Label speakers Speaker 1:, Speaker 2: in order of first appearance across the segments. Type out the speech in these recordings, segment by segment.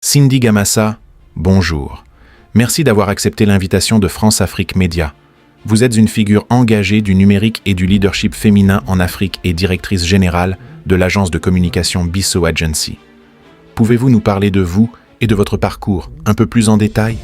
Speaker 1: Cindy Gamassa, bonjour. Merci d'avoir accepté l'invitation de France Afrique Média. Vous êtes une figure engagée du numérique et du leadership féminin en Afrique et directrice générale de l'agence de communication Bisso Agency. Pouvez-vous nous parler de vous et de votre parcours un peu plus en détail?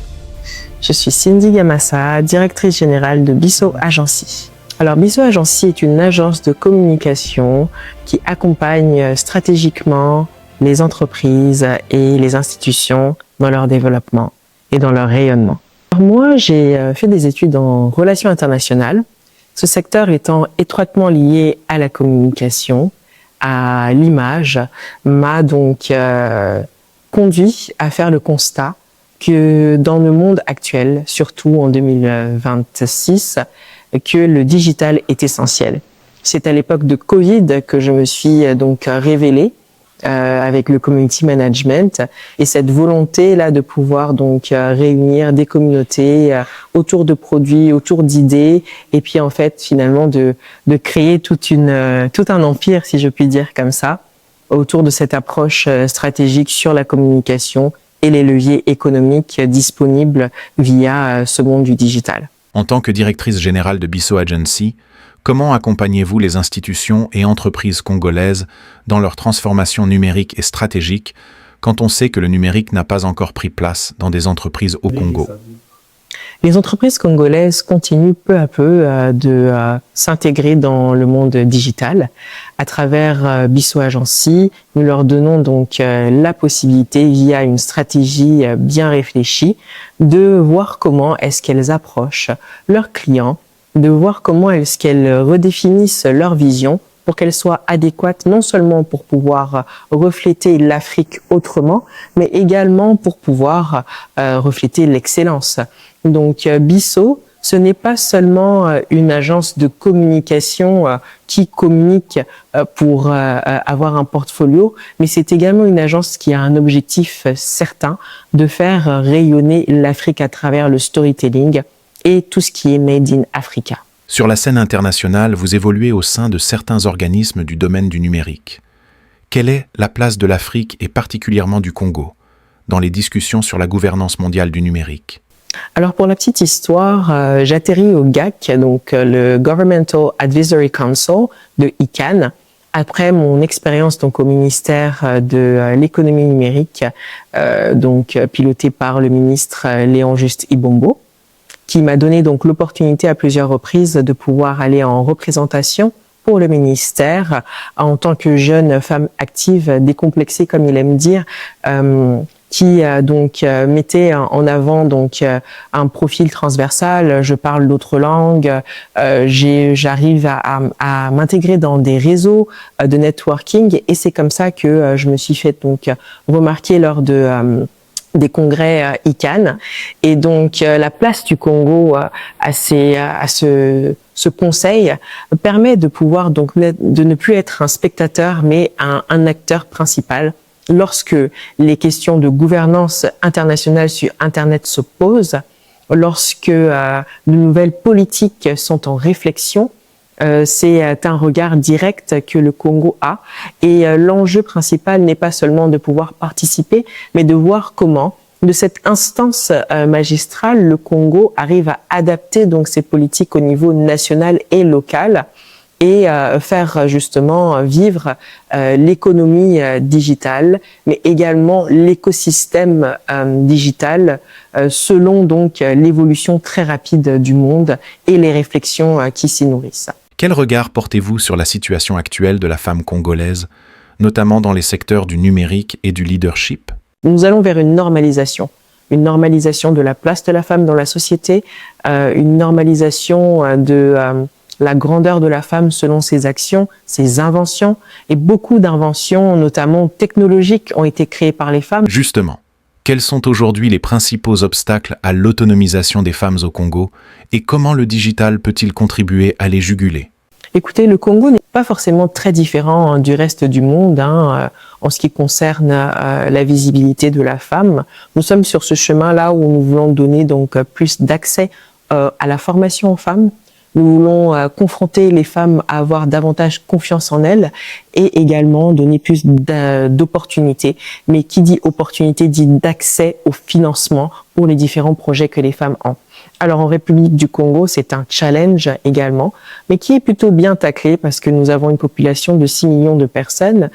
Speaker 2: Je suis Cindy Gamassa, directrice générale de Bisso Agency. Alors, Bisso Agency est une agence de communication qui accompagne stratégiquement les entreprises et les institutions dans leur développement et dans leur rayonnement. Alors moi, j'ai fait des études en relations internationales, ce secteur étant étroitement lié à la communication, à l'image, m'a donc conduit à faire le constat que dans le monde actuel, surtout en 2026, que le digital est essentiel. C'est à l'époque de Covid que je me suis donc révélée avec le community management et cette volonté là de pouvoir donc réunir des communautés autour de produits, autour d'idées et puis en fait finalement de créer tout un empire, si je puis dire comme ça, autour de cette approche stratégique sur la communication et les leviers économiques disponibles via ce monde du digital.
Speaker 1: En tant que directrice générale de Bisso Agency, comment accompagnez-vous les institutions et entreprises congolaises dans leur transformation numérique et stratégique quand on sait que le numérique n'a pas encore pris place dans des entreprises au Congo?
Speaker 2: Les entreprises congolaises continuent peu à peu de s'intégrer dans le monde digital. À travers Bisso Agency, nous leur donnons donc la possibilité, via une stratégie bien réfléchie, de voir comment est-ce qu'elles approchent leurs clients, de voir comment est-ce qu'elles redéfinissent leur vision pour qu'elle soit adéquate non seulement pour pouvoir refléter l'Afrique autrement, mais également pour pouvoir refléter l'excellence. Donc Bisso, ce n'est pas seulement une agence de communication qui communique pour avoir un portfolio, mais c'est également une agence qui a un objectif certain de faire rayonner l'Afrique à travers le storytelling et tout ce qui est Made in Africa.
Speaker 1: Sur la scène internationale, vous évoluez au sein de certains organismes du domaine du numérique. Quelle est la place de l'Afrique et particulièrement du Congo dans les discussions sur la gouvernance mondiale du numérique?
Speaker 2: Alors pour la petite histoire, j'atterris au GAC, donc le Governmental Advisory Council de ICANN, après mon expérience donc au ministère de l'économie numérique, donc piloté par le ministre Léon Juste Ibombo, qui m'a donné donc l'opportunité à plusieurs reprises de pouvoir aller en représentation pour le ministère en tant que jeune femme active, décomplexée comme il aime dire, qui donc mettait en avant donc un profil transversal. Je parle d'autres langues, j'arrive à m'intégrer dans des réseaux de networking et c'est comme ça que je me suis fait donc remarquer lors de des congrès ICANN et donc la place du Congo à ce conseil permet de pouvoir donc de ne plus être un spectateur mais un acteur principal lorsque les questions de gouvernance internationale sur Internet se posent, lorsque de nouvelles politiques sont en réflexion. C'est un regard direct que le Congo a et l'enjeu principal n'est pas seulement de pouvoir participer, mais de voir comment, de cette instance magistrale, le Congo arrive à adapter donc ses politiques au niveau national et local et faire justement vivre l'économie digitale, mais également l'écosystème digital selon donc l'évolution très rapide du monde et les réflexions qui s'y nourrissent.
Speaker 1: Quel regard portez-vous sur la situation actuelle de la femme congolaise, notamment dans les secteurs du numérique et du leadership?
Speaker 2: Nous allons vers une normalisation de la place de la femme dans la société, une normalisation de la grandeur de la femme selon ses actions, ses inventions, et beaucoup d'inventions, notamment technologiques, ont été créées par les femmes.
Speaker 1: Justement, quels sont aujourd'hui les principaux obstacles à l'autonomisation des femmes au Congo et comment le digital peut-il contribuer à les juguler?
Speaker 2: Écoutez, le Congo n'est pas forcément très différent du reste du monde en ce qui concerne la visibilité de la femme. Nous sommes sur ce chemin-là où nous voulons donner donc plus d'accès à la formation aux femmes. Nous voulons confronter les femmes à avoir davantage confiance en elles et également donner plus d'opportunités. Mais qui dit opportunité dit d'accès au financement pour les différents projets que les femmes ont. Alors en République du Congo, c'est un challenge également, mais qui est plutôt bien taclé parce que nous avons une population de 6 millions de personnes.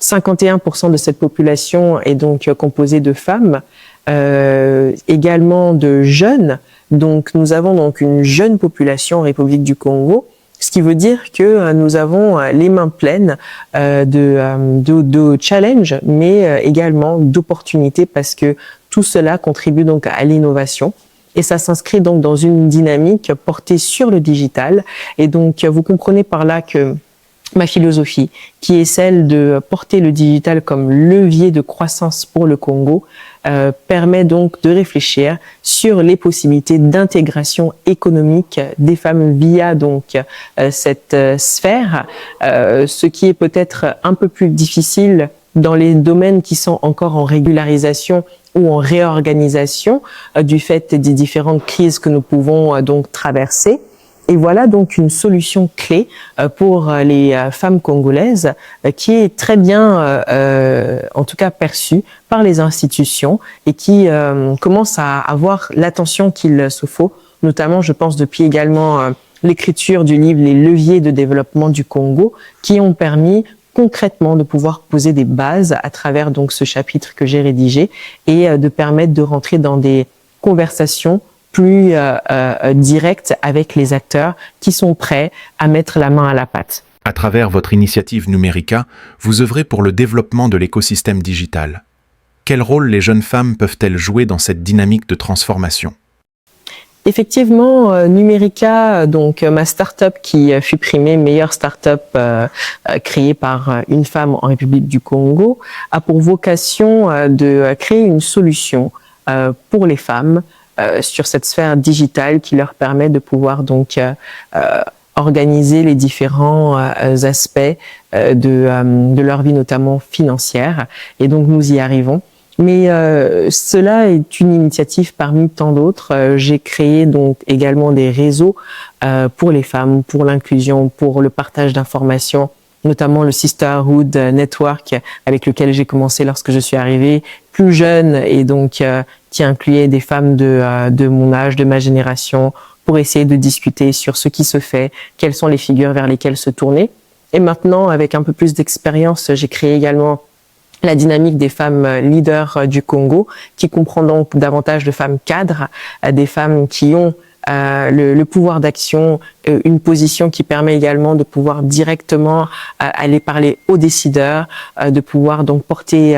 Speaker 2: 51% de cette population est donc composée de femmes, également de jeunes. Donc nous avons donc une jeune population en République du Congo, ce qui veut dire que nous avons les mains pleines de challenges, mais également d'opportunités parce que tout cela contribue donc à l'innovation. Et ça s'inscrit donc dans une dynamique portée sur le digital. Et donc, vous comprenez par là que ma philosophie, qui est celle de porter le digital comme levier de croissance pour le Congo, permet donc de réfléchir sur les possibilités d'intégration économique des femmes via donc cette sphère, ce qui est peut-être un peu plus difficile dans les domaines qui sont encore en régularisation ou en réorganisation du fait des différentes crises que nous pouvons donc traverser. Et voilà donc une solution clé pour les femmes congolaises qui est très bien, en tout cas perçue par les institutions et qui commence à avoir l'attention qu'il se faut, notamment je pense depuis également l'écriture du livre Les leviers de développement du Congo qui ont permis concrètement de pouvoir poser des bases à travers donc ce chapitre que j'ai rédigé et de permettre de rentrer dans des conversations plus directes avec les acteurs qui sont prêts à mettre la main à la pâte.
Speaker 1: À travers votre initiative Numérica, vous œuvrez pour le développement de l'écosystème digital. Quel rôle les jeunes femmes peuvent-elles jouer dans cette dynamique de transformation ?
Speaker 2: Effectivement, Numérica, donc ma start-up qui fut primée meilleure start-up créée par une femme en République du Congo, a pour vocation de créer une solution pour les femmes sur cette sphère digitale qui leur permet de pouvoir donc organiser les différents aspects de leur vie, notamment financière. Et donc nous y arrivons. Mais cela est une initiative parmi tant d'autres. J'ai créé donc également des réseaux pour les femmes, pour l'inclusion, pour le partage d'informations, notamment le Sisterhood Network avec lequel j'ai commencé lorsque je suis arrivée plus jeune et donc qui incluait des femmes de mon âge, de ma génération, pour essayer de discuter sur ce qui se fait, quelles sont les figures vers lesquelles se tourner. Et maintenant, avec un peu plus d'expérience, j'ai créé également la dynamique des femmes leaders du Congo, qui comprend donc davantage de femmes cadres, des femmes qui ont le pouvoir d'action, une position qui permet également de pouvoir directement aller parler aux décideurs, de pouvoir donc porter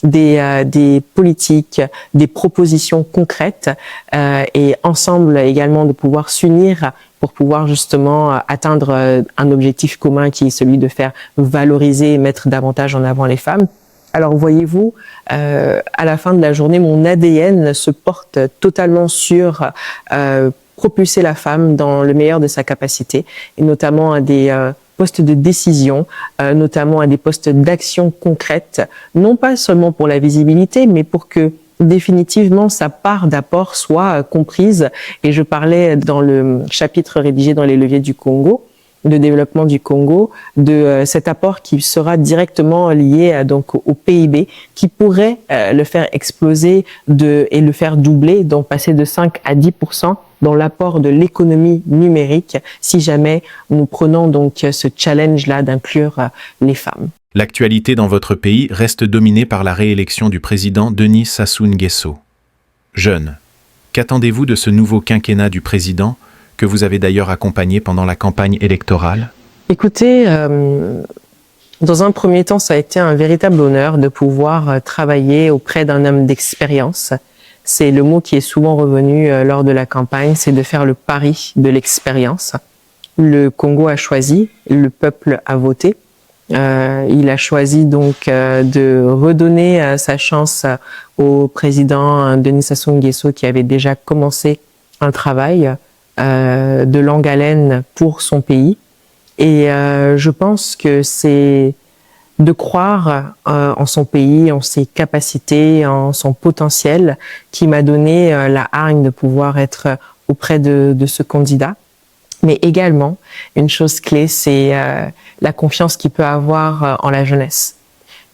Speaker 2: des politiques, des propositions concrètes et ensemble également de pouvoir s'unir pour pouvoir justement atteindre un objectif commun qui est celui de faire valoriser et mettre davantage en avant les femmes. Alors voyez-vous, à la fin de la journée, mon ADN se porte totalement sur propulser la femme dans le meilleur de sa capacité, et notamment à des postes de décision, notamment à des postes d'action concrète, non pas seulement pour la visibilité, mais pour que définitivement sa part d'apport soit comprise. Et je parlais dans le chapitre rédigé dans les leviers du Congo, de développement du Congo, de cet apport qui sera directement lié donc au PIB, qui pourrait le faire exploser et le faire doubler, donc passer de 5 à 10% dans l'apport de l'économie numérique, si jamais nous prenons donc ce challenge-là d'inclure les femmes.
Speaker 1: L'actualité dans votre pays reste dominée par la réélection du président Denis Sassou Nguesso. Jeune, qu'attendez-vous de ce nouveau quinquennat du président, que vous avez d'ailleurs accompagné pendant la campagne électorale?
Speaker 2: Écoutez, dans un premier temps, ça a été un véritable honneur de pouvoir travailler auprès d'un homme d'expérience. C'est le mot qui est souvent revenu lors de la campagne, c'est de faire le pari de l'expérience. Le Congo a choisi, le peuple a voté. Il a choisi donc de redonner sa chance au président Denis Sassou Nguesso qui avait déjà commencé un travail de longue haleine pour son pays. Et je pense que c'est de croire en son pays, en ses capacités, en son potentiel, qui m'a donné la hargne de pouvoir être auprès de ce candidat, Mais également, une chose clé, c'est la confiance qu'il peut avoir en la jeunesse.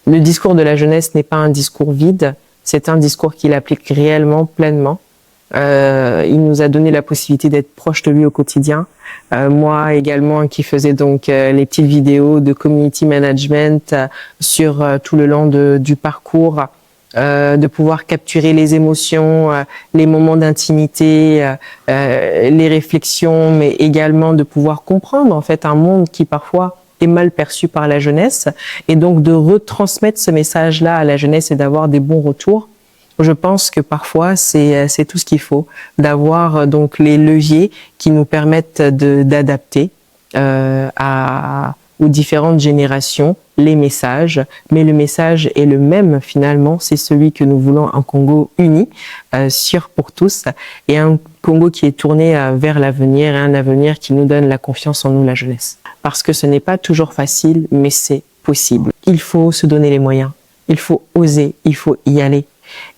Speaker 2: Le discours de la jeunesse n'est pas un discours vide, c'est un discours qu'il applique réellement, pleinement. Il nous a donné la possibilité d'être proche de lui au quotidien. Moi également, qui faisais donc les petites vidéos de community management sur tout le long du parcours, de pouvoir capturer les émotions, les moments d'intimité, les réflexions, mais également de pouvoir comprendre en fait un monde qui parfois est mal perçu par la jeunesse, et donc de retransmettre ce message-là à la jeunesse et d'avoir des bons retours. Je pense que parfois c'est tout ce qu'il faut, d'avoir donc les leviers qui nous permettent d'adapter aux différentes générations les messages, mais le message est le même finalement, c'est celui que nous voulons, un Congo uni, sûr pour tous, et un Congo qui est tourné vers l'avenir, et un avenir qui nous donne la confiance en nous, la jeunesse. Parce que ce n'est pas toujours facile, mais c'est possible. Il faut se donner les moyens, il faut oser, il faut y aller,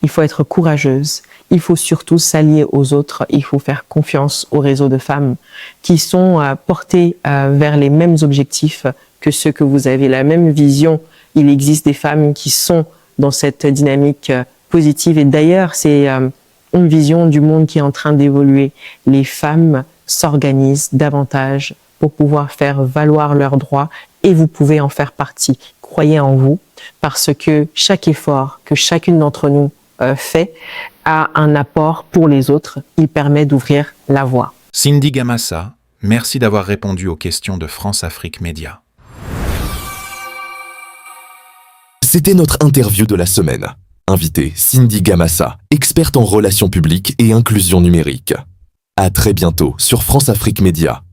Speaker 2: il faut être courageuse, il faut surtout s'allier aux autres, il faut faire confiance au réseau de femmes qui sont portées vers les mêmes objectifs que ceux que vous avez, la même vision. Il existe des femmes qui sont dans cette dynamique positive, et d'ailleurs c'est une vision du monde qui est en train d'évoluer. Les femmes s'organisent davantage pour pouvoir faire valoir leurs droits, et vous pouvez en faire partie. Croyez en vous, parce que chaque effort que chacune d'entre nous fait a un apport pour les autres. Il permet d'ouvrir la voie.
Speaker 1: Cindy Gamassa, merci d'avoir répondu aux questions de France-Afrique Média.
Speaker 3: C'était notre interview de la semaine. Invitée Cindy Gamassa, experte en relations publiques et inclusion numérique. À très bientôt sur France-Afrique Média.